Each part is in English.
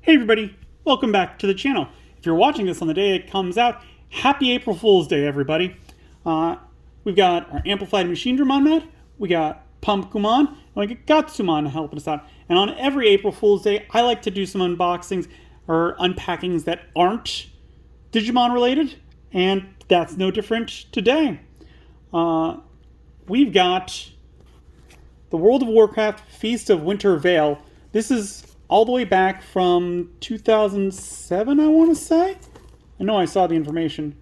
Hey everybody, welcome back to the channel. If you're watching this on the day it comes out, happy April Fool's Day everybody. We've got our Amplified Machine Dramon mod, we got Pumpkumon, and we got Gatsumon helping us out. And on every April Fool's Day, I like to do some unboxings or unpackings that aren't Digimon related, and that's no different today. We've got the World of Warcraft Feast of Winter Veil. This is all the way back from 2007, I want to say. I know I saw the information.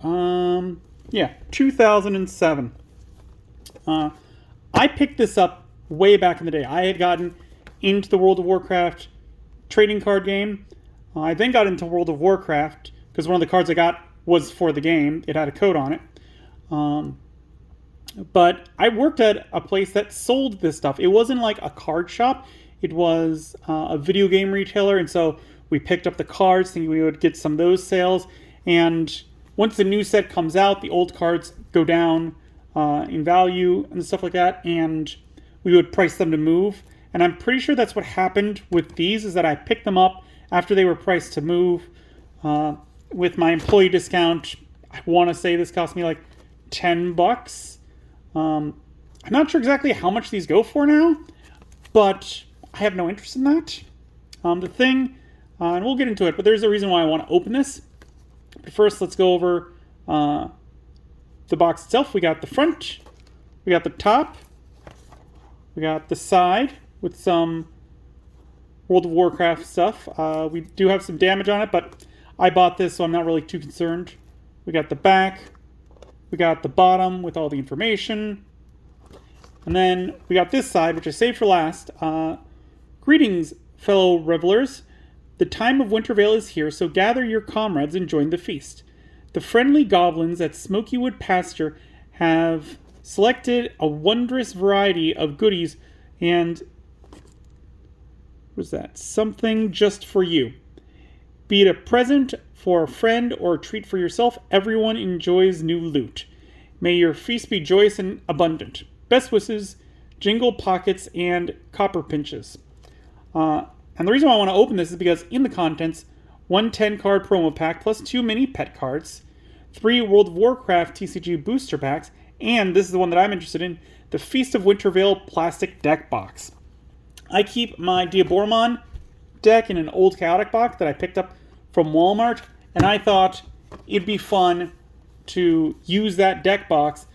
Yeah, 2007. I picked this up way back in the day. I had gotten into the World of Warcraft trading card game. I then got into World of Warcraft because one of the cards I got was for the game. It had a code on it. But I worked at a place that sold this stuff. It wasn't like a card shop. It was a video game retailer, and so we picked up the cards thinking we would get some of those sales. And once the new set comes out, the old cards go down in value and stuff like that, and we would price them to move. And I'm pretty sure that's what happened with these, is that I picked them up after they were priced to move. With my employee discount, I want to say this cost me like $10. I'm not sure exactly how much these go for now, but I have no interest in that. The thing, and we'll get into it, but there's a reason why I want to open this. But first, let's go over the box itself. We got the front, we got the top, we got the side with some World of Warcraft stuff. We do have some damage on it, but I bought this, so I'm not really too concerned. We got the back, we got the bottom with all the information, and then we got this side, which I saved for last. Greetings, fellow revelers. The time of Winter Veil is here, so gather your comrades and join the feast. The friendly goblins at Smokywood Pasture have selected a wondrous variety of goodies and... what's that? Something just for you. Be it a present for a friend or a treat for yourself, everyone enjoys new loot. May your feast be joyous and abundant. Best wishes, Jingle Pockets, and Copper Pinches. And the reason why I want to open this is because in the contents, 1 10-card promo pack plus 2 mini pet cards, 3 World of Warcraft TCG booster packs, and this is the one that I'm interested in, the Feast of Winter Veil plastic deck box. I keep my Diaboromon deck in an old Chaotic box that I picked up from Walmart, and I thought it'd be fun to use that deck box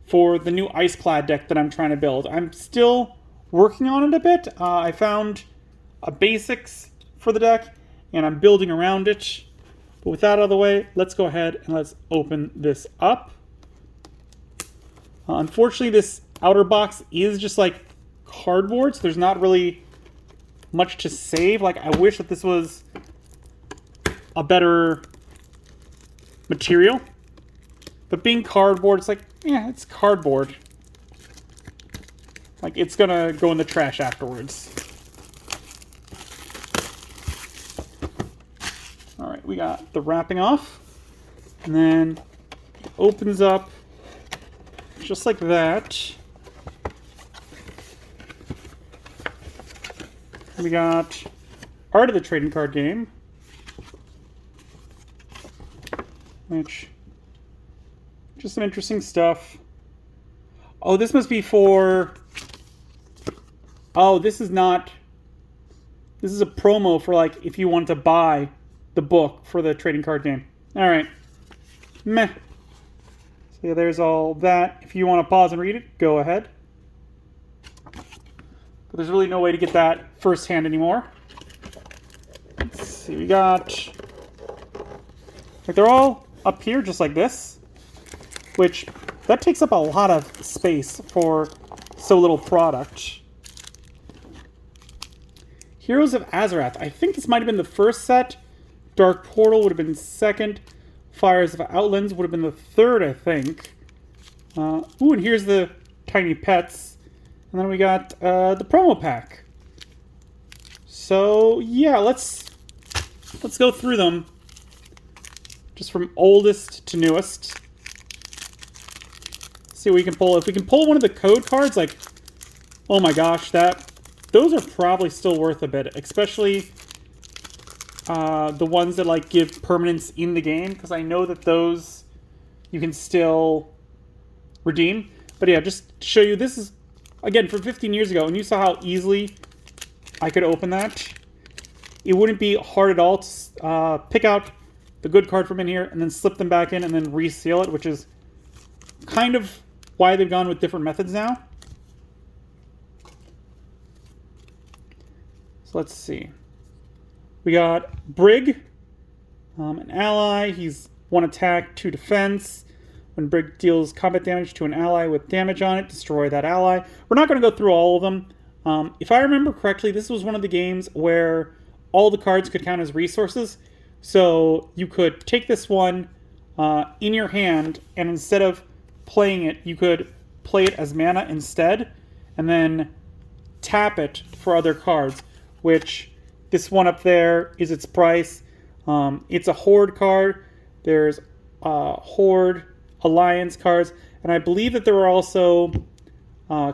for the new Iceclad deck that I'm trying to build. I'm still working on it a bit. I found a basics for the deck, and I'm building around it. But with that out of the way, let's go ahead and let's open this up. Unfortunately, this outer box is just like cardboard, so there's not really much to save. Like, I wish that this was a better material. But being cardboard, it's like, yeah, it's cardboard. Like, it's gonna go in the trash afterwards. Alright, we got the wrapping off. And then it opens up just like that. We got Art of the Trading Card Game, which, just some interesting stuff. Oh, this must be for... oh, this is not... this is a promo for, like, if you want to buy the book for the trading card game. Alright. Meh. So yeah, there's all that. If you want to pause and read it, go ahead. But there's really no way to get that firsthand anymore. Let's see, we got... like, they're all up here just like this, which that takes up a lot of space for so little product. Heroes of Azarath. I think this might have been the first set. Dark Portal would have been second. Fires of Outlands would have been the third, I think. Ooh, and here's the tiny pets. And then we got the promo pack. So yeah, let's go through them, just from oldest to newest. See what we can pull. If we can pull one of the code cards, like, oh my gosh, those are probably still worth a bit, especially the ones that like give permanence in the game, because I know that those you can still redeem. But yeah, just to show you, this is again from 15 years ago, and you saw how easily I could open that. It wouldn't be hard at all to pick out the good card from in here and then slip them back in and then reseal it, which is kind of why they've gone with different methods now. So let's see. We got Brig, an ally. He's 1 attack, 2 defense. When Brig deals combat damage to an ally with damage on it, destroy that ally. We're not going to go through all of them. If I remember correctly, this was one of the games where all the cards could count as resources. So you could take this one in your hand, and instead of playing it, you could play it as mana instead, and then tap it for other cards, which this one up there is its price. It's a Horde card. There's Horde Alliance cards, and I believe that there are also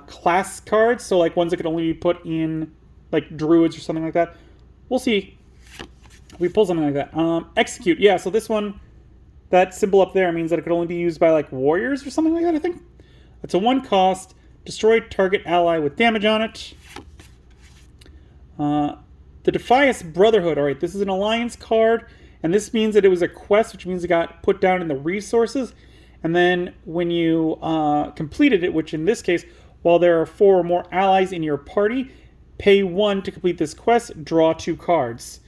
class cards, so like ones that could only be put in like druids or something like that. We'll see if we pull something like that. Execute, yeah, so this one, that symbol up there means that it could only be used by like warriors or something like that, I think. It's a 1 cost, destroy target ally with damage on it. The Defias Brotherhood, alright, this is an alliance card, and this means that it was a quest, which means it got put down in the resources. And then when you completed it, which in this case, while there are 4 or more allies in your party, pay 1 to complete this quest, draw 2 cards.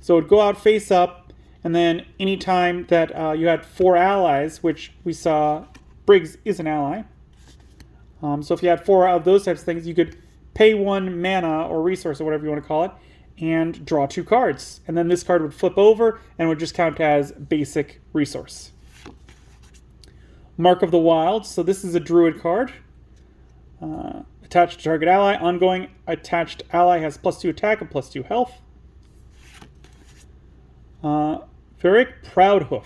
So it would go out face up, and then anytime that you had 4 allies, which we saw Briggs is an ally. So if you had 4 of those types of things, you could pay 1 mana or resource or whatever you want to call it, and draw 2 cards. And then this card would flip over and would just count as basic resource. Mark of the Wild. So this is a druid card. Attached to target ally. Ongoing attached ally has +2 attack and +2 health. Varric Proudhoof.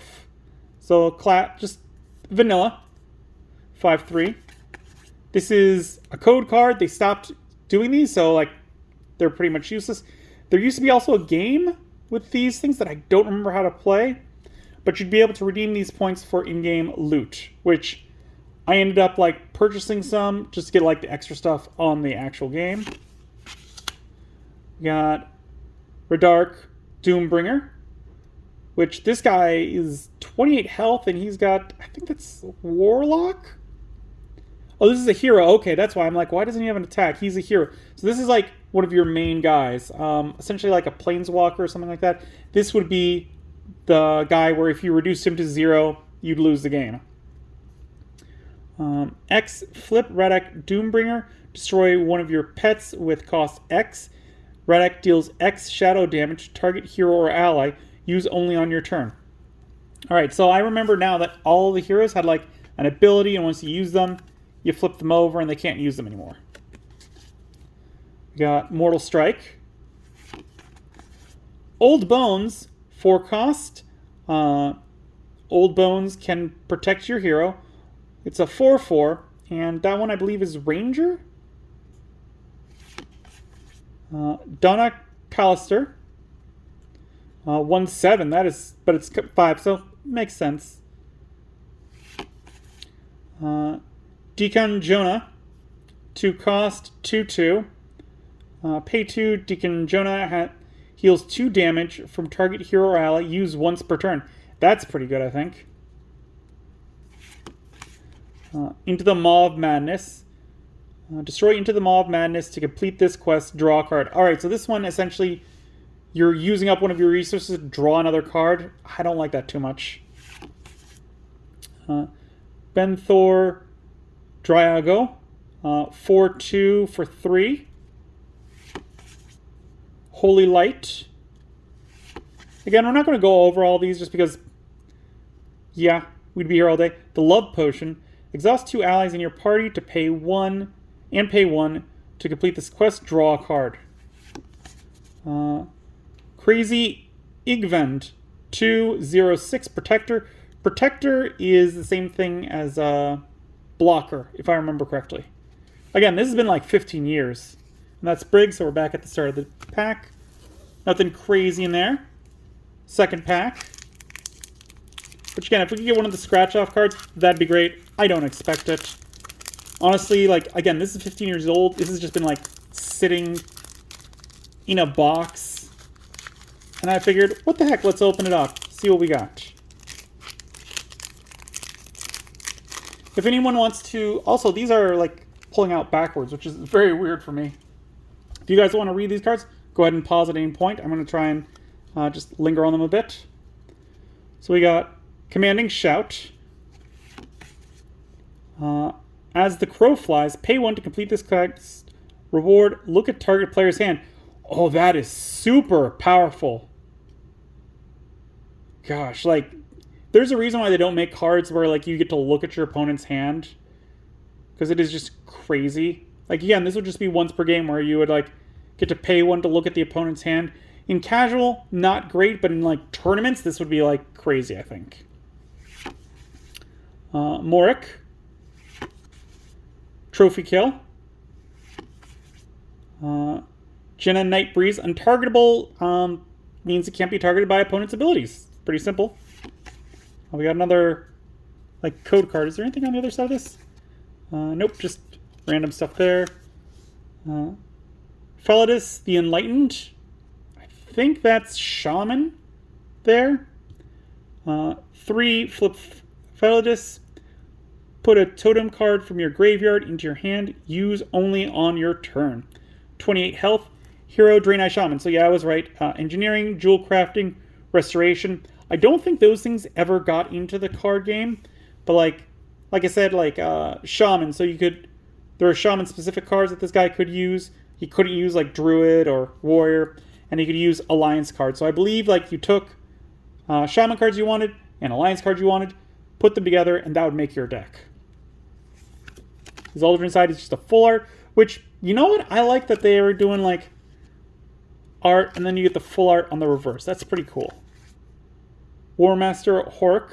So just vanilla. 5/3. This is a code card. They stopped doing these, so like they're pretty much useless. There used to be also a game with these things that I don't remember how to play, but you'd be able to redeem these points for in-game loot, which I ended up like purchasing some just to get like the extra stuff on the actual game. We got Redark Doombringer, which this guy is 28 health and he's got, I think that's Warlock? Oh, this is a hero. Okay, that's why I'm like, why doesn't he have an attack? He's a hero. So this is like one of your main guys. Essentially like a planeswalker or something like that. This would be the guy where if you reduced him to 0, you'd lose the game. X, flip Redak Doombringer. Destroy one of your pets with cost X. Redak deals X shadow damage to target hero or ally. Use only on your turn. Alright, so I remember now that all the heroes had like an ability, and once you use them, you flip them over and they can't use them anymore. We got Mortal Strike. Old Bones, 4 cost. Old Bones can protect your hero. It's a 4/4, and that one I believe is Ranger. Donna Callister. 1/7, that is, but it's 5, so makes sense. Deacon Jonah, 2 cost, 2/2. Pay 2, Deacon Jonah heals 2 damage from target hero or ally, use once per turn. That's pretty good, I think. Into the Maw of Madness. Destroy Into the Maw of Madness to complete this quest, draw a card. Alright, so this one, essentially, you're using up one of your resources to draw another card. I don't like that too much. Benthor Dryago. 4/2 for 3. Holy Light. Again, we're not going to go over all these just because, yeah, we'd be here all day. The Love Potion. Exhaust 2 allies in your party to pay 1 to complete this quest. Draw a card. Crazy Igvend. 2/06 Protector. Protector is the same thing as Blocker, if I remember correctly. Again, this has been like 15 years. And that's Briggs, so we're back at the start of the pack. Nothing crazy in there. second pack. Which again, if we could get one of the scratch-off cards, that'd be great. I don't expect it. Honestly, like, again, this is 15 years old. This has just been, like, sitting in a box. And I figured, what the heck, let's open it up. See what we got. If anyone wants to... Also, these are, like, pulling out backwards, which is very weird for me. If you guys want to read these cards, go ahead and pause at any point. I'm going to try and just linger on them a bit. So we got Commanding Shout. As the crow flies, pay 1 to complete this quest. Reward, look at target player's hand. Oh, that is super powerful. Gosh, like, there's a reason why they don't make cards where, like, you get to look at your opponent's hand. Because it is just crazy. Like, again, this would just be once per game where you would, like, get to pay 1 to look at the opponent's hand. In casual, not great, but in, like, tournaments, this would be, like, crazy, I think. Morik. Trophy Kill. Jenna Nightbreeze. Untargetable means it can't be targeted by opponent's abilities. Pretty simple. We got another, like, code card. Is there anything on the other side of this? Nope, just random stuff there. Felidus the Enlightened. I think that's Shaman there. 3 flip Felidus. Put a totem card from your graveyard into your hand. Use only on your turn. 28 health. Hero, Draenei Shaman. So yeah, I was right. Engineering, jewel crafting, restoration. I don't think those things ever got into the card game. But like I said, like Shaman. So you could... There are Shaman-specific cards that this guy could use. He couldn't use like Druid or Warrior. And he could use Alliance cards. So I believe like you took Shaman cards you wanted and Alliance cards you wanted, put them together, and that would make your deck. His alternate side is just a full art, which, you know what? I like that they are doing, like, art, and then you get the full art on the reverse. That's pretty cool. War Master Hork,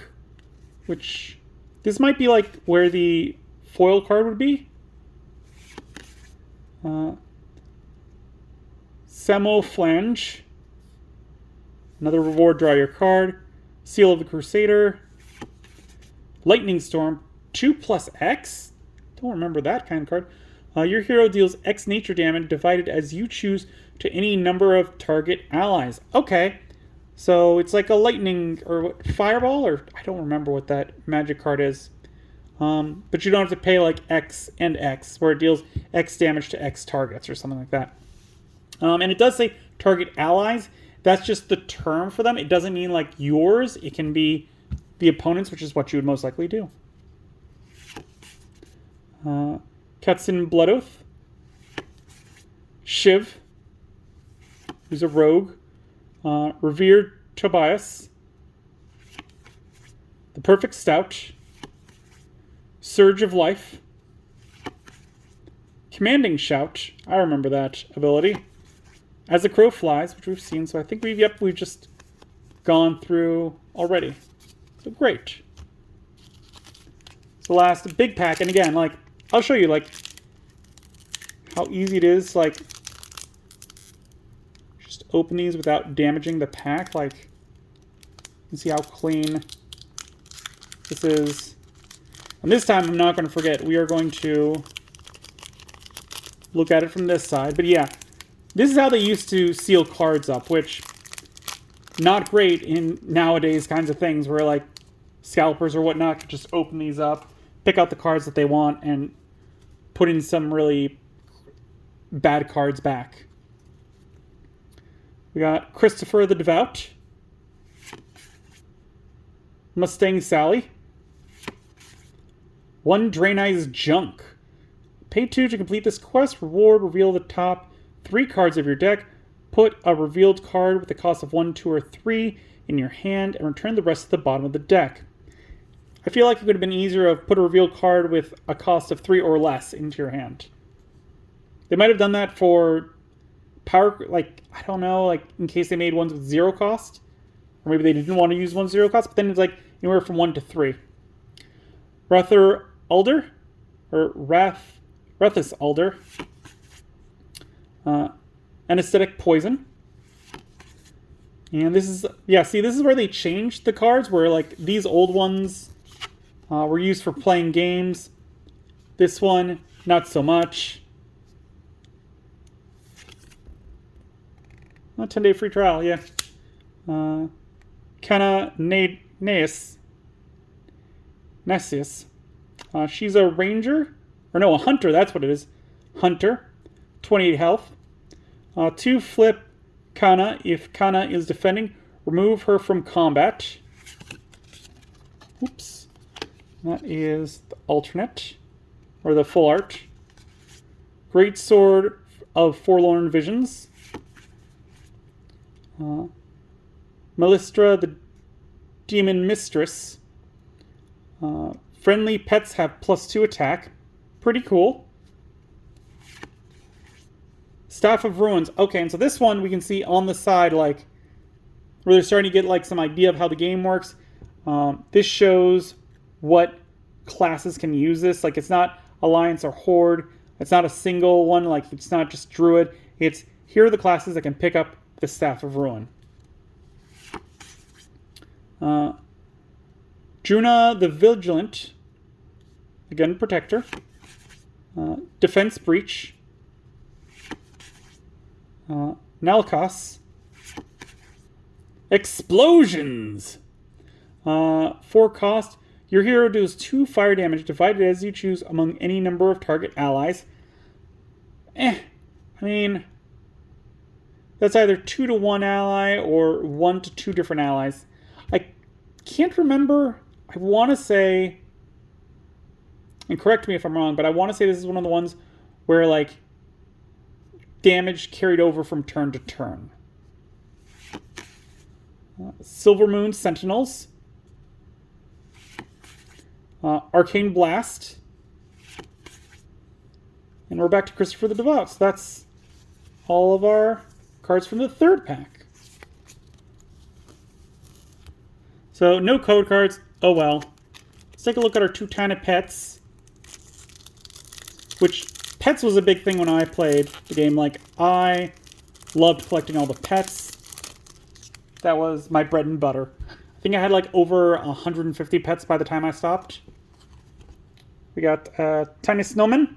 which, this might be, like, where the foil card would be. Samo Flange. Another reward, draw your card. Seal of the Crusader. Lightning Storm, 2+X? Don't remember that kind of card. Your hero deals X nature damage divided as you choose to any number of target allies. Okay. So it's like a lightning or what, fireball, or I don't remember what that magic card is. But you don't have to pay like X and X, where it deals X damage to X targets or something like that. And it does say target allies. That's just the term for them. It doesn't mean like yours. It can be the opponent's, which is what you would most likely do. Ketsin Blood Oath. Shiv, who's a rogue. Revered Tobias. The Perfect Stout. Surge of Life. Commanding Shout. I remember that ability. As the Crow Flies, which we've seen, so I think we've just gone through already. So great. So last big pack, and again, like, I'll show you, like, how easy it is, like, just open these without damaging the pack, like, you can see how clean this is. And this time, I'm not going to forget, we are going to look at it from this side, but yeah, this is how they used to seal cards up, which, not great in nowadays kinds of things, where, like, scalpers or whatnot could just open these up, pick out the cards that they want, and put in some really bad cards back. We got Christopher the Devout. Mustang Sally. 1 Draenei's Junk. Pay 2 to complete this quest. Reward, reveal the top 3 cards of your deck. Put a revealed card with the cost of 1, 2, or 3 in your hand, and return the rest to the bottom of the deck. I feel like it would have been easier to put a revealed card with a cost of 3 or less into your hand. They might have done that for power, like, I don't know, like, in case they made ones with 0 cost. Or maybe they didn't want to use 1 0 cost, but then it's like anywhere from 1 to 3. Ruther Alder, or Rethus Alder. Anesthetic Poison. And this is, yeah, see, this is where they changed the cards, where, like, these old ones were used for playing games. This one, not so much. 10-day free trial, yeah. Kana Nesius. She's a ranger. Or no, a hunter, that's what it is. Hunter. 28 health. 2 flip Kana. If Kana is defending, remove her from combat. Oops. That is the alternate. Or the full art. Great Sword of Forlorn Visions. Melistra, the Demon Mistress. Friendly pets have +2 attack. Pretty cool. Staff of Ruins. Okay, and so this one we can see on the side, like, where they're starting to get, like, some idea of how the game works. This shows what classes can use this. Like, it's not Alliance or Horde. It's not a single one. Like, it's not just Druid. It's, here are the classes that can pick up the Staff of Ruin. Juna the Vigilant. Again, Protector. Defense Breach. Nalkos. Explosions! 4 cost. Your hero deals 2 fire damage, divided as you choose among any number of target allies. I mean, that's either 2 to 1 ally or 1 to 2 different allies. I can't remember. I want to say, and correct me if I'm wrong, but I want to say this is one of the ones where, like, damage carried over from turn to turn. Silver Moon Sentinels. Arcane Blast. And we're back to Christopher the Devout. So that's all of our cards from the 3rd pack. So no code cards. Oh well. Let's take a look at our 2 Tana pets. Which, pets was a big thing when I played the game. Like, I loved collecting all the pets. That was my bread and butter. I think I had like over 150 pets by the time I stopped. We got Tiny Snowman.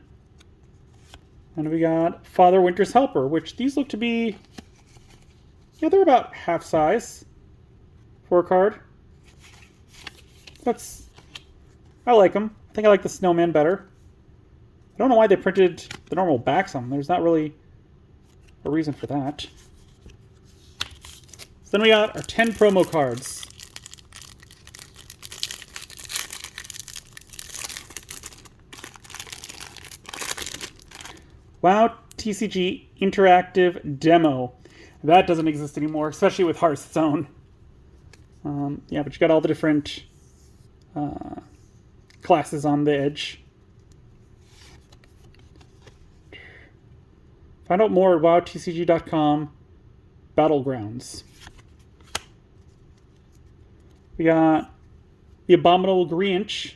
And we got Father Winter's Helper, which these look to be, yeah, they're about half size for a card. I like them. I think I like the Snowman better. I don't know why they printed the normal backs on them. There's not really a reason for that. So then we got our 10 promo cards. WoW TCG Interactive Demo. That doesn't exist anymore, especially with Hearthstone. Yeah, but you got all the different classes on the edge. Find out more at wowtcg.com. Battlegrounds. We got the Abominable Grinch.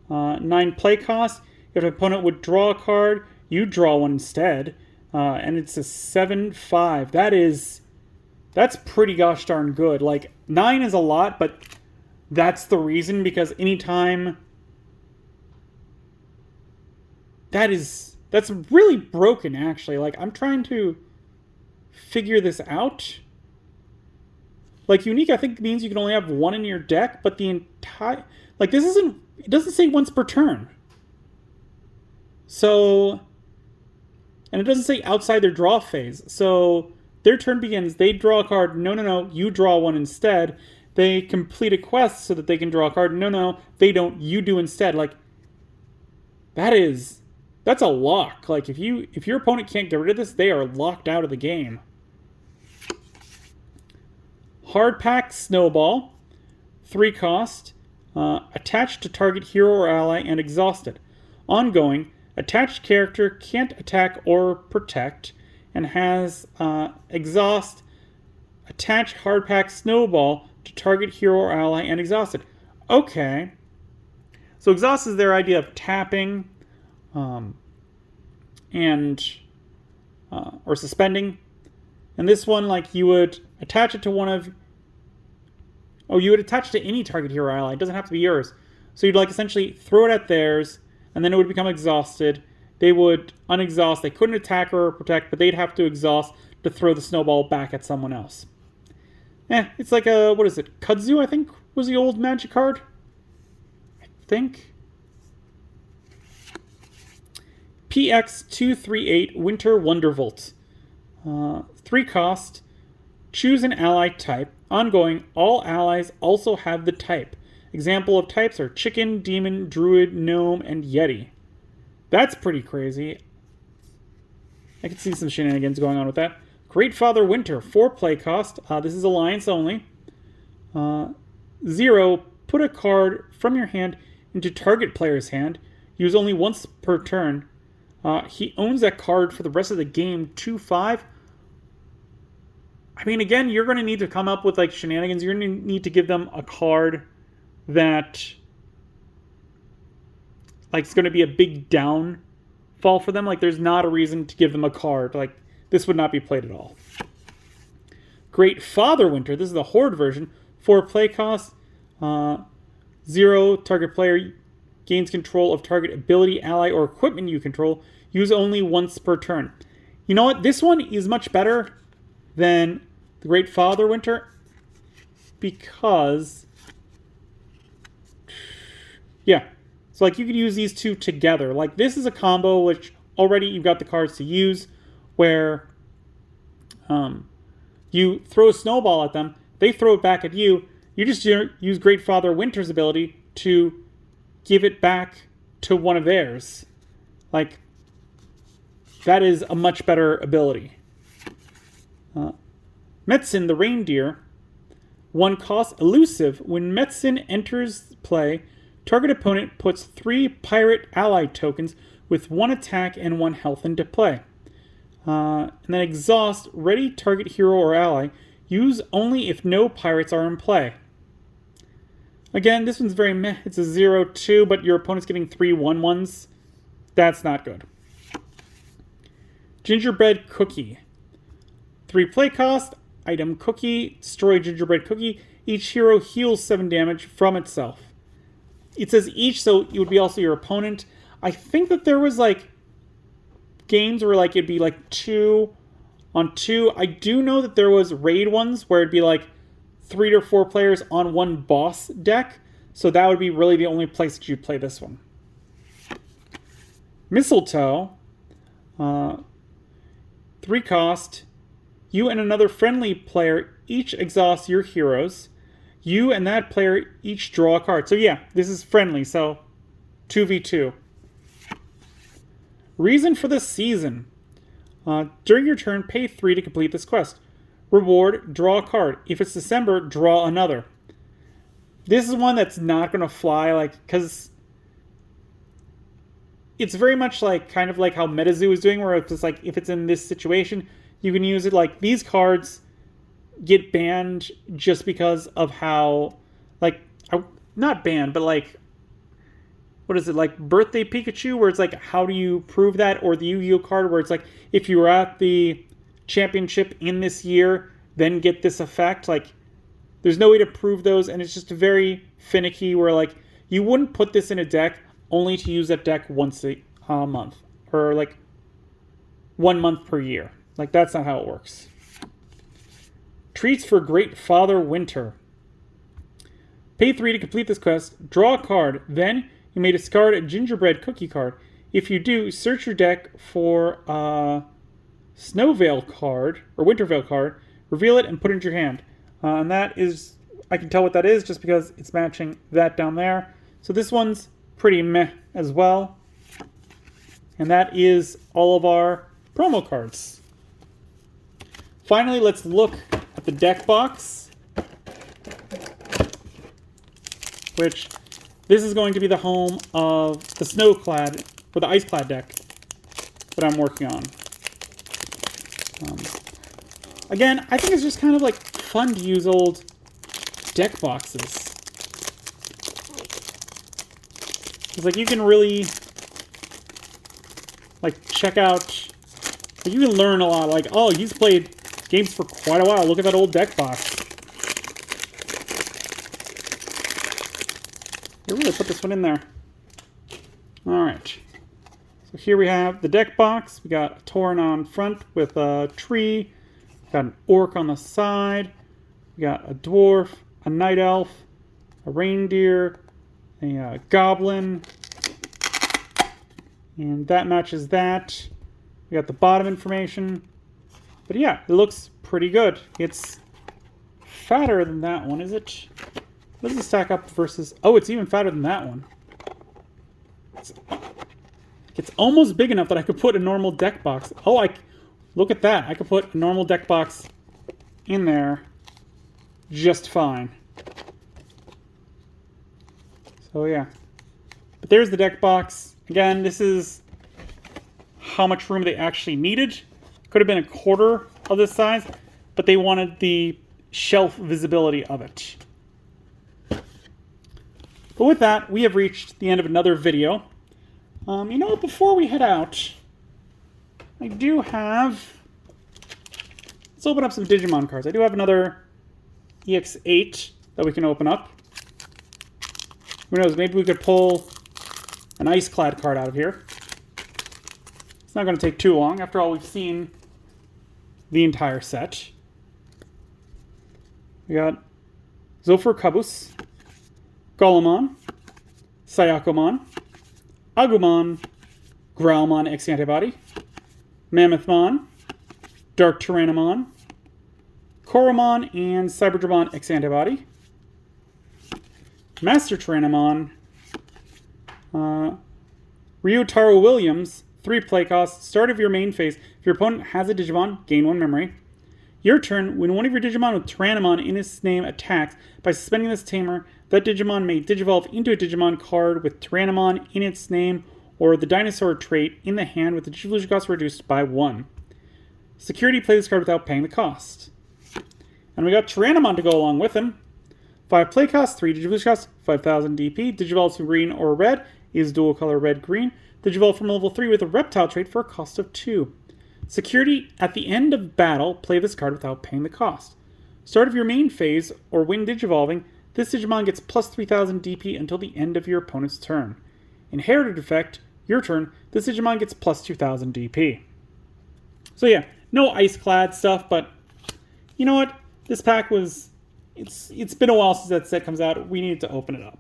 9 play cost. If an opponent would draw a card, you draw one instead. And it's a 7/5. That's pretty gosh darn good. Like, 9 is a lot, but that's the reason, because anytime... That's really broken, actually. Like, I'm trying to figure this out. Like, unique, I think, means you can only have 1 in your deck, but the entire... Like, this isn't... It doesn't say once per turn. So... And it doesn't say outside their draw phase. So, their turn begins, they draw a card. No, you draw one instead. They complete a quest so that they can draw a card. No, they don't. You do instead. Like, that's a lock. Like, if your opponent can't get rid of this, they are locked out of the game. Hard Pack Snowball. 3 cost. Attached to target hero or ally and exhausted. Ongoing. Attached character can't attack or protect and has exhaust. Attach Hard Pack Snowball to target hero or ally and exhausted. Okay. So exhaust is their idea of tapping or suspending. And this one, like, you would attach it to one of... Oh, you would attach it to any target hero ally. It doesn't have to be yours. So you'd like essentially throw it at theirs, and then it would become exhausted. They would unexhaust. They couldn't attack or protect, but they'd have to exhaust to throw the snowball back at someone else. It's like a... What is it? Kudzu, I think, was the old magic card. I think. PX238 Winter Wondervolt. 3 cost. Choose an ally type. Ongoing, all allies also have the type. Example of types are chicken, demon, druid, gnome, and yeti. That's pretty crazy. I can see some shenanigans going on with that. Great Father Winter, 4 play cost. This is alliance only. 0, put a card from your hand into target player's hand. Use only once per turn. He owns that card for the rest of the game. 2/5. I mean, again, you're going to need to come up with like shenanigans. You're going to need to give them a card that like it's going to be a big downfall for them. Like, there's not a reason to give them a card. Like, this would not be played at all. Great Father Winter. This is the Horde version. 4 play cost. 0, target player gains control of target ability, ally, or equipment you control. Use only once per turn. You know what? This one is much better than the Great Father Winter because... Yeah. So, like, you could use these two together. Like, this is a combo which already you've got the cards to use where you throw a snowball at them, they throw it back at you. You just use Great Father Winter's ability to give it back to one of theirs. Like, that is a much better ability. Metzen, the Reindeer. 1 cost, elusive. When Metzen enters play, target opponent puts 3 pirate ally tokens with 1 attack and 1 health into play. And then exhaust, ready target hero or ally. Use only if no pirates are in play. Again, this one's very meh. It's a 0/2, but your opponent's getting 3 1/1s. That's not good. Gingerbread Cookie. 3 play cost. Item Cookie. Destroy Gingerbread Cookie. Each hero heals 7 damage from itself. It says each, so it would be also your opponent. I think that there was, like, games where, like, it'd be, like, 2 on 2. I do know that there was raid ones where it'd be, like, 3 to 4 players on 1 boss deck. So that would be really the only place that you'd play this one. Mistletoe. 3 cost. You and another friendly player each exhaust your heroes. You and that player each draw a card. So yeah, this is friendly, so 2v2. Reason for the season. During your turn, pay 3 to complete this quest. Reward, draw a card. If it's December, draw another. This is one that's not going to fly, like, because it's very much like, kind of like how MetaZoo is doing, where it's just like, if it's in this situation, you can use it. Like, these cards get banned just because of how, like, not banned, but like, what is it, like Birthday Pikachu, where it's like, how do you prove that? Or the Yu-Gi-Oh card, where it's like, if you were at the championship in this year, then get this effect. Like, there's no way to prove those, and it's just very finicky, where, like, you wouldn't put this in a deck only to use that deck once a month, or, like, 1 month per year. Like, that's not how it works. Treats for Great Father Winter. Pay 3 to complete this quest. Draw a card. Then you may discard a Gingerbread Cookie card. If you do, search your deck for a Snowveil card, or Winterveil card. Reveal it and put it into your hand. And that is, I can tell what that is just because it's matching that down there. So this one's pretty meh as well. And that is all of our promo cards. Finally, let's look at the deck box, which this is going to be the home of the Snowclad, or the Iceclad deck that I'm working on. Again, I think it's just kind of like fun to use old deck boxes. It's like you can really like check out, like you can learn a lot. Like, oh, he's played games for quite a while. Look at that old deck box. They really put this one in there. Alright. So here we have the deck box. We got a Tauren on front with a tree. We got an orc on the side. We got a dwarf, a night elf, a reindeer, a goblin. And that matches that. We got the bottom information. But yeah, it looks pretty good. It's fatter than that one, is it? What does it stack up versus... Oh, it's even fatter than that one. It's almost big enough that I could put a normal deck box. Oh, look at that. I could put a normal deck box in there just fine. So yeah. But there's the deck box. Again, this is how much room they actually needed. Could have been a quarter of this size, but they wanted the shelf visibility of it. But with that, we have reached the end of another video. You know what, before we head out, I do have... Let's open up some Digimon cards. I do have another EX8 that we can open up. Who knows, maybe we could pull an Ice-Clad card out of here. It's not going to take too long. After all, we've seen the entire set. We got Zofur Kabus, Golemon, Sayakomon, Agumon, Growlmon X Antibody, Mammothmon, Dark Tyrannomon, Koromon, and Cyberdramon X Antibody, Master Tyrannomon, Ryotaro Williams, 3 play cost, start of your main phase. If your opponent has a Digimon, gain 1 memory. Your turn, when one of your Digimon with Tyrannomon in its name attacks, by suspending this tamer, that Digimon may Digivolve into a Digimon card with Tyrannomon in its name, or the dinosaur trait in the hand with the Digivolution cost reduced by 1. Security, play this card without paying the cost. And we got Tyrannomon to go along with him. 5 play cost, 3 Digivolution cost, 5,000 DP. Digivolves from green or red, is dual color red-green. Digivolve from level 3 with a reptile trait for a cost of 2. Security, at the end of battle, play this card without paying the cost. Start of your main phase, or when Digivolving, this Digimon gets plus 3,000 DP until the end of your opponent's turn. Inherited effect, your turn, this Digimon gets plus 2,000 DP. So yeah, no Ice-Clad stuff, but you know what? This pack was... It's been a while since that set comes out. We needed to open it up.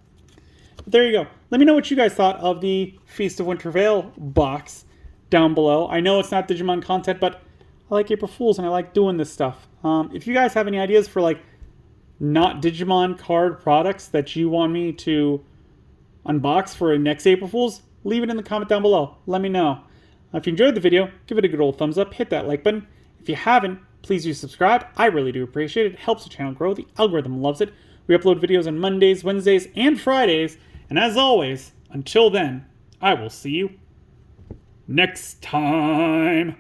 But there you go. Let me know what you guys thought of the Feast of Winter Veil box down below. I know it's not Digimon content, but I like April Fools and I like doing this stuff. If you guys have any ideas for like not Digimon card products that you want me to unbox for next April Fools, leave it in the comment down below. Let me know. If you enjoyed the video, give it a good old thumbs up, hit that like button. If you haven't, please do subscribe. I really do appreciate it. It helps the channel grow. The algorithm loves it. We upload videos on Mondays, Wednesdays, and Fridays. And as always, until then, I will see you next time.